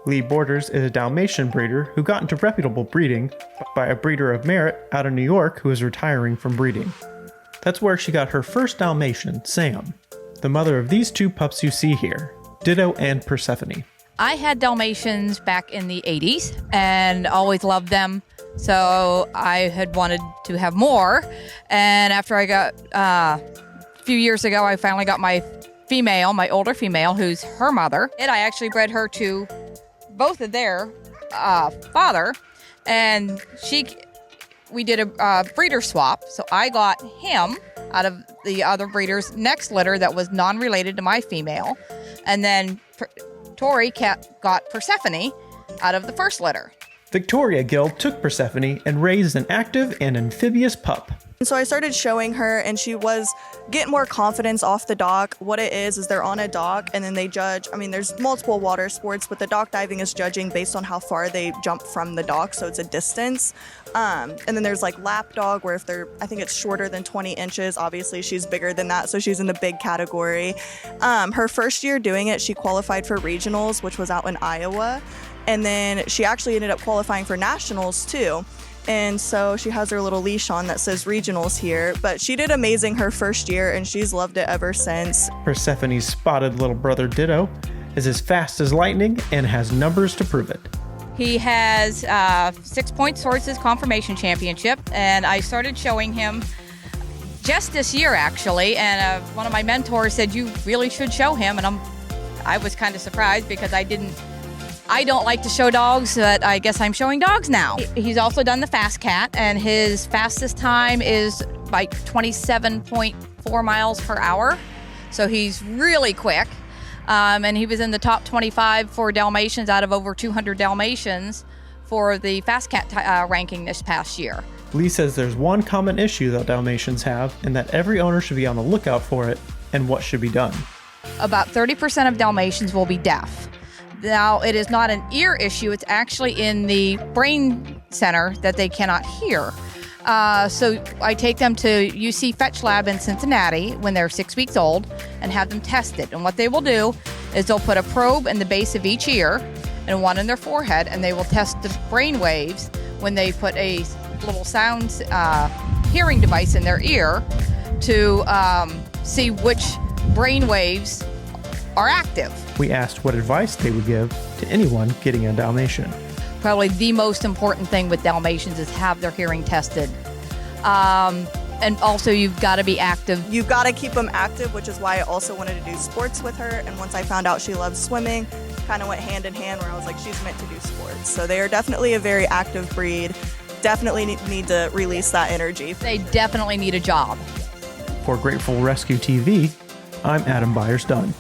Lee Borders is a Dalmatian breeder who got into reputable breeding by a breeder of merit out of New York who is retiring from breeding. That's where she got her first Dalmatian, Sam, the mother of these two pups you see here, Ditto and Persephone. I had Dalmatians back in the 80s and always loved them. So I had wanted to have more. And after I got, a few years ago, I finally got my female, my older female, who's her mother. And I actually bred her to both of their father. And we did a breeder swap. So I got him out of the other breeder's next litter that was non-related to my female. And then Tori got Persephone out of the first litter. Victoria Gill took Persephone and raised an active and amphibious pup. So I started showing her, and she was getting more confidence off the dock. What it is they're on a dock, and then they judge. I mean, there's multiple water sports, but the dock diving is judging based on how far they jump from the dock, so it's a distance. And then there's like lap dog, where I think it's shorter than 20 inches. Obviously, she's bigger than that, so she's in the big category. Her first year doing it, she qualified for regionals, which was out in Iowa. And then she actually ended up qualifying for nationals too. And so she has her little leash on that says regionals here. But she did amazing her first year, and she's loved it ever since. Persephone's spotted little brother Ditto is as fast as lightning and has numbers to prove it. He has 6 points towards his confirmation championship, and I started showing him just this year actually. And one of my mentors said, "You really should show him." And I was kind of surprised because I don't like to show dogs, but I guess I'm showing dogs now. He's also done the Fast Cat, and his fastest time is like 27.4 miles per hour. So he's really quick. And he was in the top 25 for Dalmatians out of over 200 Dalmatians for the Fast Cat ranking this past year. Lee says there's one common issue that Dalmatians have, and that every owner should be on the lookout for it, and what should be done. About 30% of Dalmatians will be deaf. Now, it is not an ear issue. It's actually in the brain center that they cannot hear. So I take them to UC Fetch Lab in Cincinnati when they're 6 weeks old and have them tested. And what they will do is they'll put a probe in the base of each ear and one in their forehead, and they will test the brain waves when they put a little sound hearing device in their ear to see which brain waves are active. We asked what advice they would give to anyone getting a Dalmatian. Probably the most important thing with Dalmatians is have their hearing tested. And also you've got to be active. You've got to keep them active, which is why I also wanted to do sports with her. And once I found out she loves swimming, kind of went hand in hand, where I was like, she's meant to do sports. So they are definitely a very active breed. Definitely need to release that energy. They definitely need a job. For Grateful Rescue TV, I'm Adam Byers-Dunn.